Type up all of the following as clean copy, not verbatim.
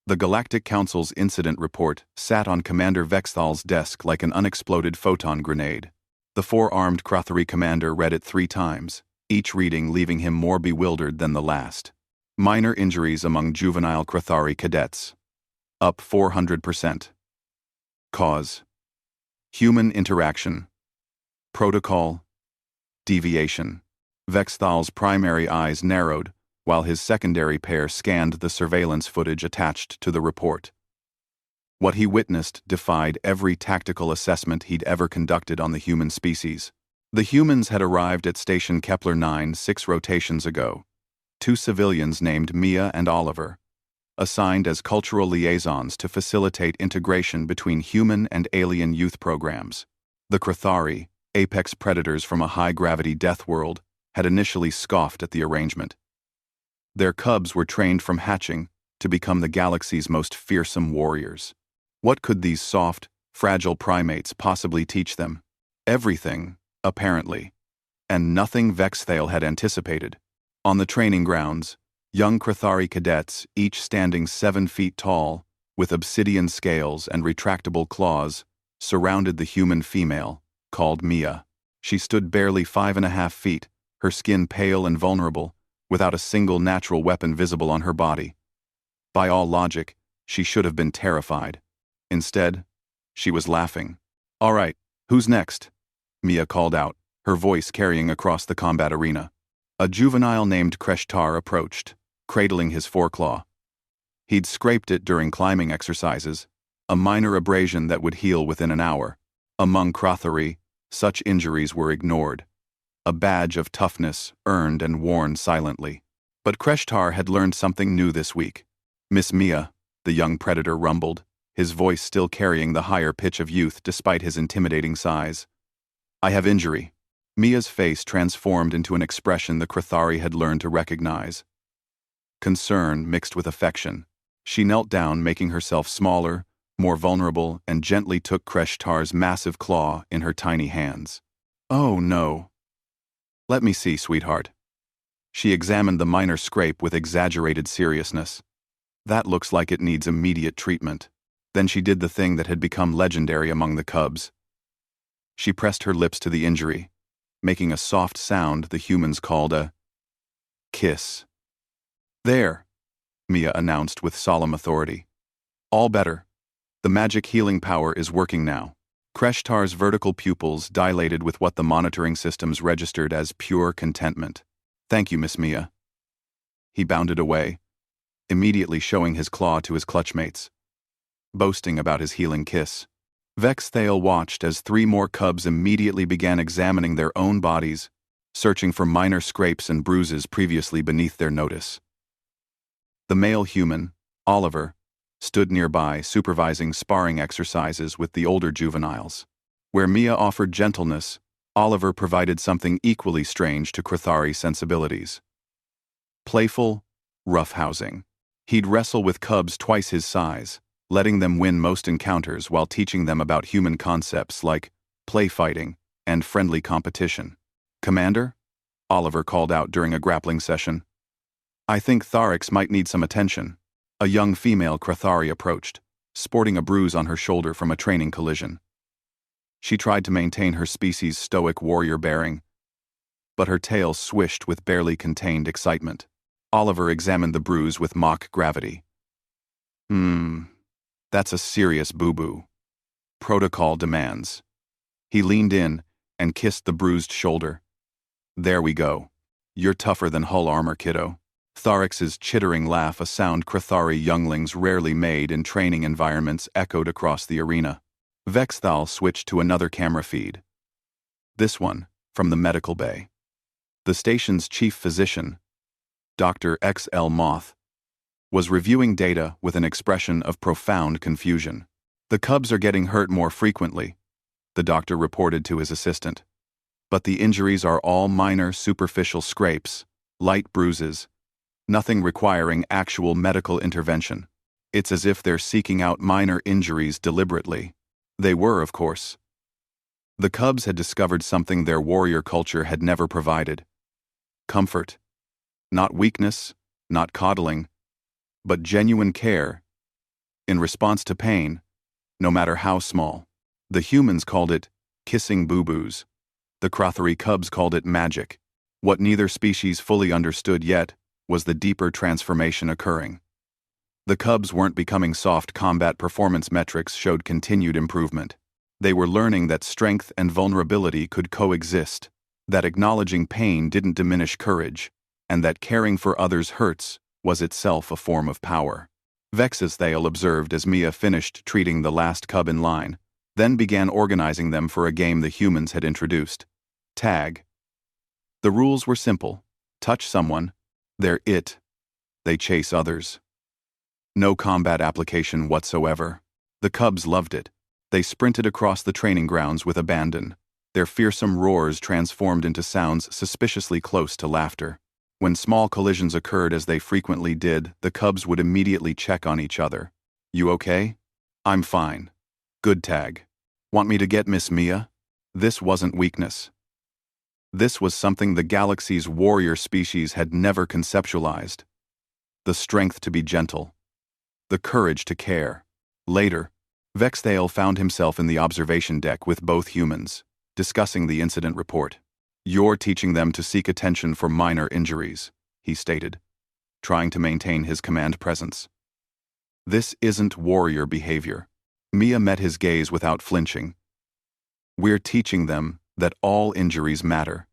The Galactic Council's incident report sat on Commander Vexthal's desk like an unexploded photon grenade. The four-armed Cthari commander read it 3 times, each reading leaving him more bewildered than the last. Minor injuries among juvenile Cthari cadets. Up 400%. Cause: human interaction. Protocol: deviation. Vexthal's primary eyes narrowed, while his secondary pair scanned the surveillance footage attached to the report. What he witnessed defied every tactical assessment he'd ever conducted on the human species. The humans had arrived at Station Kepler 9 6 rotations ago. 2 civilians named Mia and Oliver, assigned as cultural liaisons to facilitate integration between human and alien youth programs. The Cthari, apex predators from a high-gravity death world, had initially scoffed at the arrangement. Their cubs were trained from hatching to become the galaxy's most fearsome warriors. What could these soft, fragile primates possibly teach them? Everything, apparently. And nothing Vexthal had anticipated. On the training grounds, young Cthari cadets, each standing 7 feet tall, with obsidian scales and retractable claws, surrounded the human female, called Mia. She stood barely 5.5 feet, her skin pale and vulnerable, without a single natural weapon visible on her body. By all logic, she should have been terrified. Instead, she was laughing. "All right, who's next?" Mia called out, her voice carrying across the combat arena. A juvenile named Cthari approached, cradling his foreclaw. He'd scraped it during climbing exercises, a minor abrasion that would heal within an hour. Among Cthari, such injuries were ignored. A badge of toughness earned and worn silently. But Cthari had learned something new this week. "Miss Mia," the young predator rumbled, his voice still carrying the higher pitch of youth despite his intimidating size. "I have injury." Mia's face transformed into an expression the Cthari had learned to recognize. Concern mixed with affection. She knelt down, making herself smaller, more vulnerable, and gently took Cthari's massive claw in her tiny hands. "Oh, no. Let me see, sweetheart." She examined the minor scrape with exaggerated seriousness. "That looks like it needs immediate treatment." Then she did the thing that had become legendary among the cubs. She pressed her lips to the injury, making a soft sound the humans called a kiss. "There," Mia announced with solemn authority. "All better. The magic healing power is working now." Cthari's vertical pupils dilated with what the monitoring systems registered as pure contentment. "Thank you, Miss Mia." He bounded away, immediately showing his claw to his clutchmates, boasting about his healing kiss. Vexthal watched as 3 more cubs immediately began examining their own bodies, searching for minor scrapes and bruises previously beneath their notice. The male human, Oliver, stood nearby supervising sparring exercises with the older juveniles. Where Mia offered gentleness, Oliver provided something equally strange to Cthari sensibilities. Playful, roughhousing. He'd wrestle with cubs twice his size, letting them win most encounters while teaching them about human concepts like play fighting and friendly competition. "Commander?" Oliver called out during a grappling session. "I think Orcs might need some attention." A young female Cthari approached, sporting a bruise on her shoulder from a training collision. She tried to maintain her species' stoic warrior bearing, but her tail swished with barely contained excitement. Oliver examined the bruise with mock gravity. That's a serious boo-boo. Protocol demands." He leaned in and kissed the bruised shoulder. "There we go. You're tougher than hull armor, kiddo." Thorix's chittering laugh, a sound Cthari younglings rarely made in training environments, echoed across the arena. Vexthal switched to another camera feed. This one, from the medical bay. The station's chief physician, Dr. XL Moth, was reviewing data with an expression of profound confusion. "The cubs are getting hurt more frequently," the doctor reported to his assistant. "But the injuries are all minor, superficial scrapes, light bruises, nothing requiring actual medical intervention. It's as if they're seeking out minor injuries deliberately." They were, of course. The cubs had discovered something their warrior culture had never provided. Comfort. Not weakness, not coddling, but genuine care in response to pain, no matter how small. The humans called it kissing boo-boos. The Cthari cubs called it magic. What neither species fully understood yet was the deeper transformation occurring. The cubs weren't becoming soft combat performance metrics showed continued improvement. They were learning that strength and vulnerability could coexist, that acknowledging pain didn't diminish courage, and that caring for others' hurts was itself a form of power. Vexisthale observed as Mia finished treating the last cub in line, then began organizing them for a game the humans had introduced. Tag. The rules were simple. Touch someone, they're it. They chase others. No combat application whatsoever. The cubs loved it. They sprinted across the training grounds with abandon. Their fearsome roars transformed into sounds suspiciously close to laughter. When small collisions occurred, as they frequently did, the cubs would immediately check on each other. You okay? I'm fine. Good tag. Want me to get Miss Mia? This wasn't weakness. This was something the galaxy's warrior species had never conceptualized. The strength to be gentle. The courage to care. Later, Vexthale found himself in the observation deck with both humans, discussing the incident report. You're teaching them to seek attention for minor injuries, he stated, trying to maintain his command presence. This isn't warrior behavior. Mia met his gaze without flinching. We're teaching them that all injuries matter.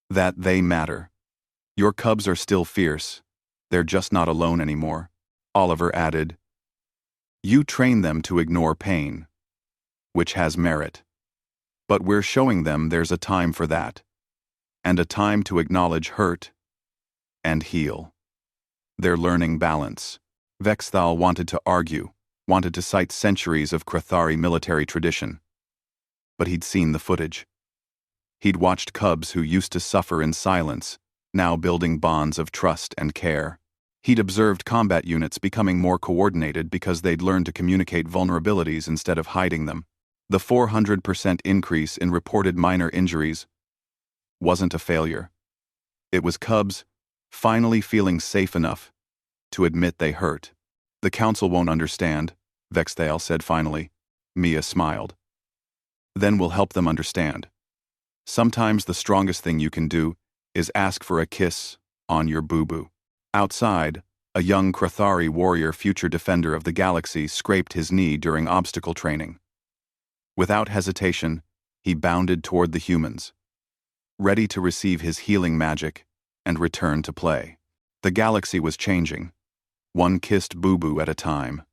That they matter. Your cubs are still fierce. They're just not alone anymore, Oliver added. You train them to ignore pain, which has merit. But we're showing them there's a time for that. And a time to acknowledge hurt and heal. They're learning balance. Vexthal wanted to argue, wanted to cite centuries of Cthari military tradition. But he'd seen the footage. He'd watched cubs who used to suffer in silence, now building bonds of trust and care. He'd observed combat units becoming more coordinated because they'd learned to communicate vulnerabilities instead of hiding them. The 400% increase in reported minor injuries wasn't a failure. It was cubs finally feeling safe enough to admit they hurt. The council won't understand, Vexthale said finally. Mia smiled. Then we'll help them understand. Sometimes the strongest thing you can do is ask for a kiss on your boo-boo. Outside, a young Cthari warrior, future defender of the galaxy, scraped his knee during obstacle training. Without hesitation, he bounded toward the humans, ready to receive his healing magic and return to play. The galaxy was changing, one kissed boo-boo at a time.